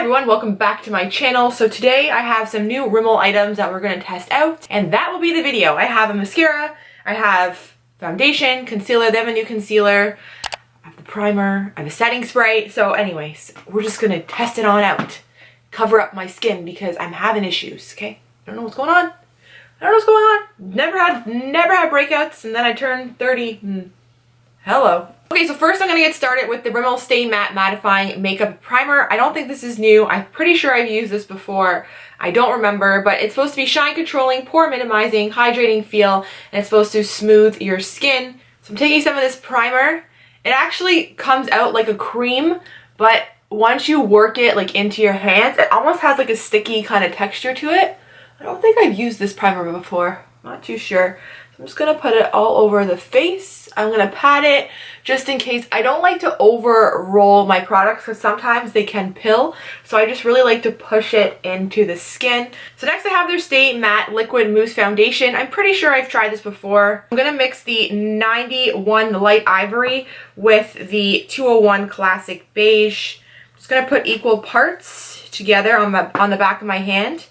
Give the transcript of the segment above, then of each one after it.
everyone, welcome back to my channel. So today I have some new Rimmel items that we're going to test out, and that will be the video. I have a mascara, I have foundation, concealer, they have a new concealer, I have the primer, I have a setting spray. So anyways, we're just going to test it on out, cover up my skin because I'm having issues, okay? I don't know what's going on. I don't know what's going on. Never had breakouts, and then I turned 30. Hello. Okay, so first I'm going to get started with the Rimmel Stay Matte Mattifying Makeup Primer. I don't think this is new. I'm pretty sure I've used this before. I don't remember, but it's supposed to be shine controlling, pore minimizing, hydrating feel, and it's supposed to smooth your skin. So I'm taking some of this primer. It actually comes out like a cream, but once you work it like into your hands, it almost has like a sticky kind of texture to it. I don't think I've used this primer before. Not too sure. So I'm just going to put it all over the face. I'm going to pat it just in case. I don't like to over roll my products because sometimes they can pill. So I just really like to push it into the skin. So next I have their Stay Matte Liquid Mousse Foundation. I'm pretty sure I've tried this before. I'm going to mix the 91 Light Ivory with the 201 Classic Beige. I'm just going to put equal parts together on the back of my hand.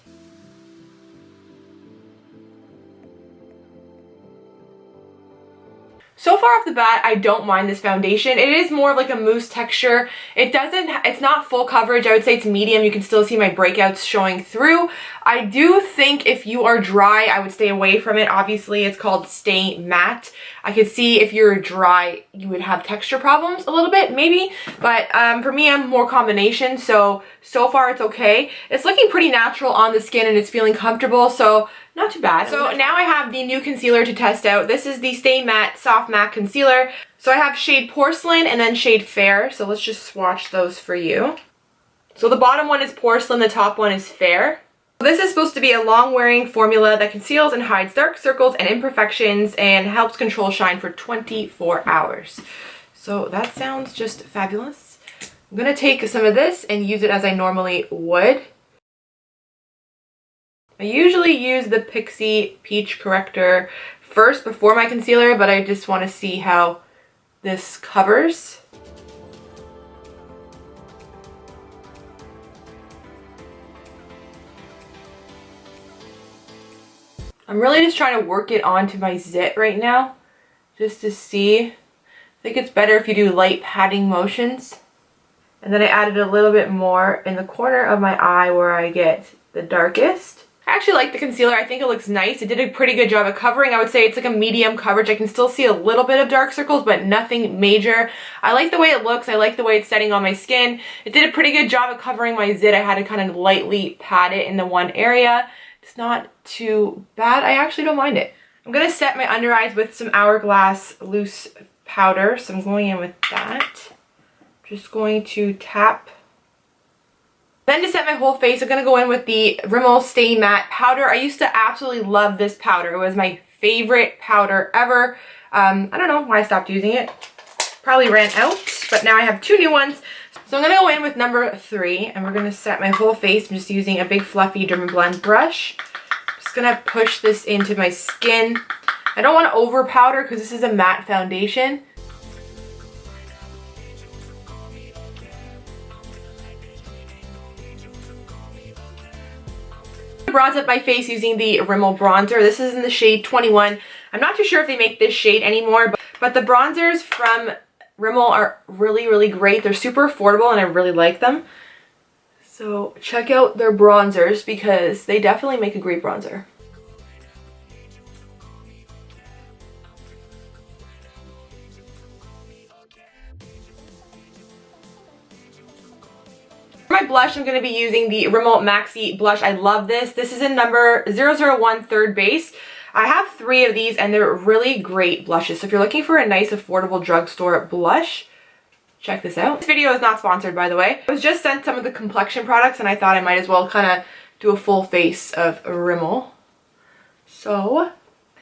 So far off the bat, I don't mind this foundation. It is more of like a mousse texture. It's not full coverage. I would say it's medium. You can still see my breakouts showing through. I do think if you are dry, I would stay away from it. Obviously, it's called Stay Matte. I could see if you're dry, you would have texture problems a little bit, maybe. But for me, I'm more combination. So far it's okay. It's looking pretty natural on the skin and it's feeling comfortable. So not too bad. So now I have the new concealer to test out. This is the Stay Matte Soft Matte Concealer. So I have shade Porcelain and then shade Fair. So let's just swatch those for you. So the bottom one is Porcelain, the top one is Fair. This is supposed to be a long-wearing formula that conceals and hides dark circles and imperfections and helps control shine for 24 hours. So that sounds just fabulous. I'm going to take some of this and use it as I normally would. I usually use the Pixi Peach Corrector first before my concealer, but I just want to see how this covers. I'm really just trying to work it onto my zit right now, just to see. I think it's better if you do light patting motions. And then I added a little bit more in the corner of my eye where I get the darkest. I actually like the concealer. I think it looks nice. It did a pretty good job of covering. I would say it's like a medium coverage. I can still see a little bit of dark circles, but nothing major. I like the way it looks. I like the way it's setting on my skin. It did a pretty good job of covering my zit. I had to kind of lightly pat it in the one area. It's not too bad. I actually don't mind it. I'm going to set my under eyes with some Hourglass loose powder. So I'm going in with that. Just going to tap. Then to set my whole face, I'm going to go in with the Rimmel Stay Matte powder. I used to absolutely love this powder. It was my favorite powder ever. I don't know why I stopped using it. Probably ran out, but now I have two new ones. So I'm going to go in with number 3, and we're going to set my whole face. I'm just using a big fluffy Dermablend brush. I'm just going to push this into my skin. I don't want to over powder because this is a matte foundation. Bronze up my face using the Rimmel bronzer. This is in the shade 21. I'm not too sure if they make this shade anymore, but the bronzers from Rimmel are really, really great. They're super affordable and I really like them. So check out their bronzers because they definitely make a great bronzer. For my blush, I'm going to be using the Rimmel Maxi Blush. I love this. This is in number 001 Third Base. I have 3 of these and they're really great blushes. So if you're looking for a nice affordable drugstore blush, check this out. This video is not sponsored, by the way. I was just sent some of the complexion products and I thought I might as well kind of do a full face of Rimmel. So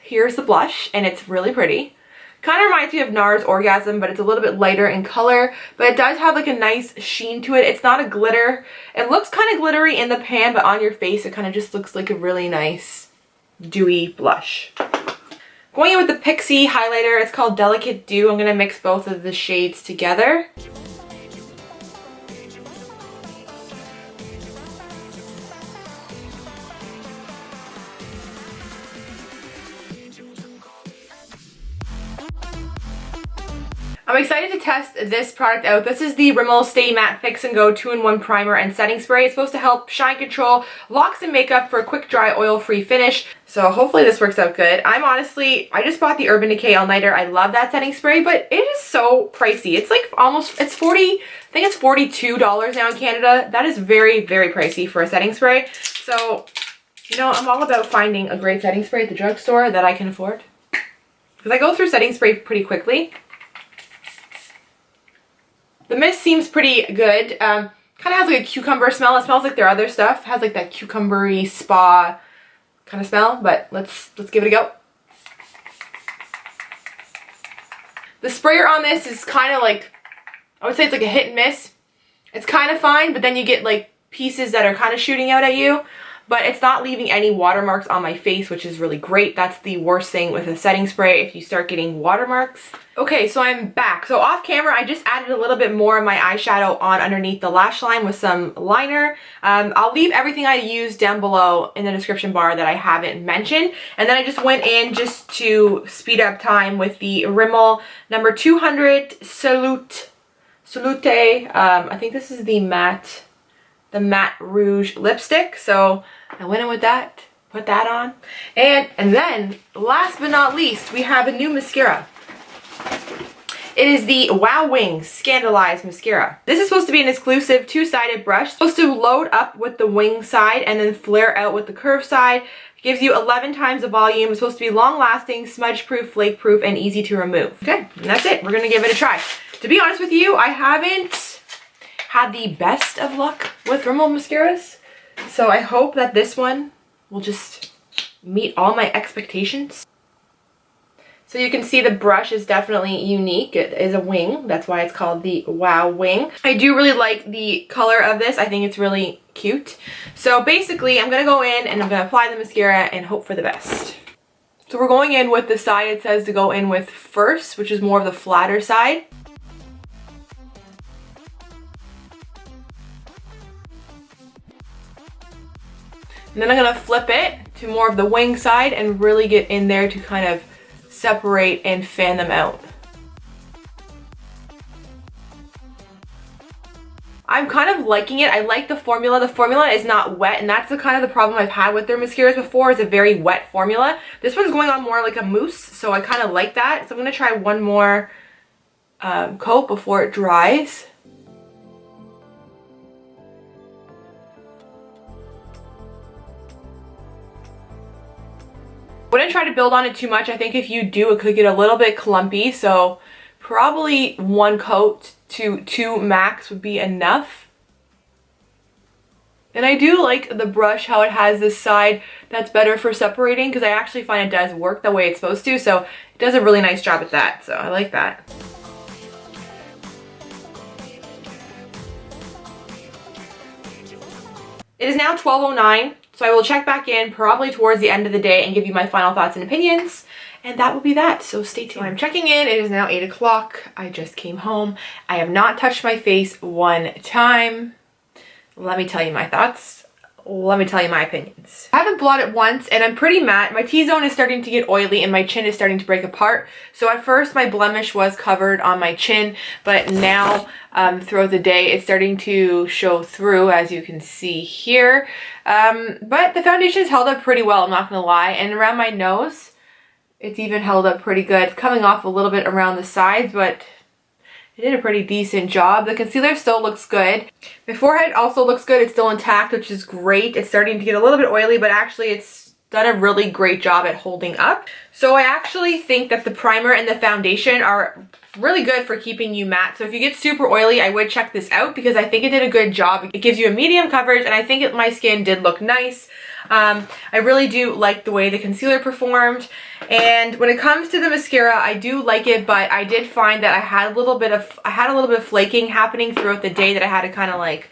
here's the blush and it's really pretty. Kind of reminds me of NARS Orgasm, but it's a little bit lighter in color, but it does have like a nice sheen to it. It's not a glitter. It looks kind of glittery in the pan, but on your face it kind of just looks like a really nice dewy blush. Going in with the Pixi highlighter, it's called Delicate Dew. I'm going to mix both of the shades together. I'm excited to test this product out. This is the Rimmel Stay Matte Fix and Go 2-in-1 Primer and Setting Spray. It's supposed to help shine control, locks and makeup for a quick, dry, oil-free finish. So hopefully this works out good. I just bought the Urban Decay All Nighter. I love that setting spray, but it is so pricey. It's like it's 40, I think it's $42 now in Canada. That is very, very pricey for a setting spray. So, you know, I'm all about finding a great setting spray at the drugstore that I can afford. Because I go through setting spray pretty quickly. The mist seems pretty good. Kind of has like a cucumber smell. It smells like their other stuff. It has like that cucumbery spa kind of smell, but let's give it a go. The sprayer on this is kind of like, I would say it's like a hit and miss. It's kind of fine, but then you get like pieces that are kind of shooting out at you. But it's not leaving any watermarks on my face, which is really great. That's the worst thing with a setting spray, if you start getting watermarks. Okay, so I'm back. So off camera, I just added a little bit more of my eyeshadow on underneath the lash line with some liner. I'll leave everything I used down below in the description bar that I haven't mentioned. And then I just went in just to speed up time with the Rimmel number 200 Salute. I think this is the matte rouge lipstick. So I went in with that, put that on. And then last but not least, we have a new mascara. It is the Wow Wings Scandalized Mascara. This is supposed to be an exclusive two-sided brush. It's supposed to load up with the wing side and then flare out with the curved side. It gives you 11 times the volume. It's supposed to be long-lasting, smudge-proof, flake-proof, and easy to remove. Okay, and that's it. We're gonna give it a try. To be honest with you, I haven't had the best of luck with Rimmel mascaras. So I hope that this one will just meet all my expectations. So you can see the brush is definitely unique. It is a wing. That's why it's called the Wow Wing. I do really like the color of this. I think it's really cute. So basically, I'm going to go in and I'm going to apply the mascara and hope for the best. So we're going in with the side it says to go in with first, which is more of the flatter side. And then I'm going to flip it to more of the wing side and really get in there to kind of separate and fan them out. I'm kind of liking it. I like the formula. The formula is not wet, and that's the kind of the problem I've had with their mascaras before, is a very wet formula. This one's going on more like a mousse, so I kind of like that. So I'm going to try one more coat before it dries. Wouldn't try to build on it too much. I think if you do, it could get a little bit clumpy, so probably one coat to two max would be enough. And I do like the brush, how it has this side that's better for separating, because I actually find it does work the way it's supposed to, so it does a really nice job at that, so I like that. It is now 12:09. So I will check back in probably towards the end of the day and give you my final thoughts and opinions. And that will be that, so stay tuned. So I'm checking in. It is now 8 o'clock. I just came home. I have not touched my face one time. Let me tell you my thoughts. Let me tell you my opinions. I haven't blotted once and I'm pretty matte. My T-zone is starting to get oily and my chin is starting to break apart. So at first my blemish was covered on my chin, but now throughout the day it's starting to show through, as you can see here. But the foundation's held up pretty well, I'm not gonna lie. And around my nose, it's even held up pretty good. Coming off a little bit around the sides, but it did a pretty decent job. The concealer still looks good. My forehead also looks good. It's still intact, which is great. It's starting to get a little bit oily, but actually it's done a really great job at holding up. So I actually think that the primer and the foundation are really good for keeping you matte. So if you get super oily, I would check this out because I think it did a good job. It gives you a medium coverage and I think my skin did look nice. I really do like the way the concealer performed. And when it comes to the mascara, I do like it, but I did find that I had a little bit of flaking happening throughout the day that I had to kind of like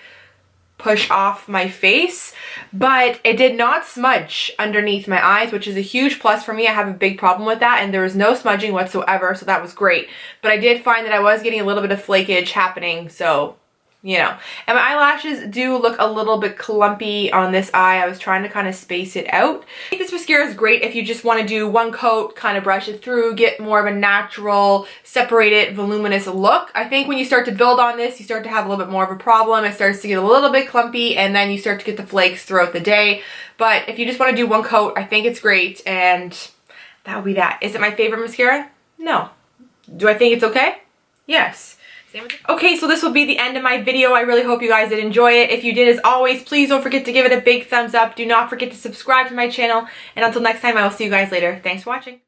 push off my face, but it did not smudge underneath my eyes, which is a huge plus for me. I have a big problem with that, and there was no smudging whatsoever, so that was great. But I did find that I was getting a little bit of flakage happening, so you know. And my eyelashes do look a little bit clumpy on this eye. I was trying to kind of space it out. I think this mascara is great if you just want to do one coat, kind of brush it through, get more of a natural, separated, voluminous look. I think when you start to build on this, you start to have a little bit more of a problem. It starts to get a little bit clumpy, and then you start to get the flakes throughout the day. But if you just want to do one coat, I think it's great, and that would be that. Is it my favorite mascara? No. Do I think it's okay? Yes. Okay, so this will be the end of my video. I really hope you guys did enjoy it. If you did, as always, please don't forget to give it a big thumbs up. Do not forget to subscribe to my channel. And until next time, I will see you guys later. Thanks for watching.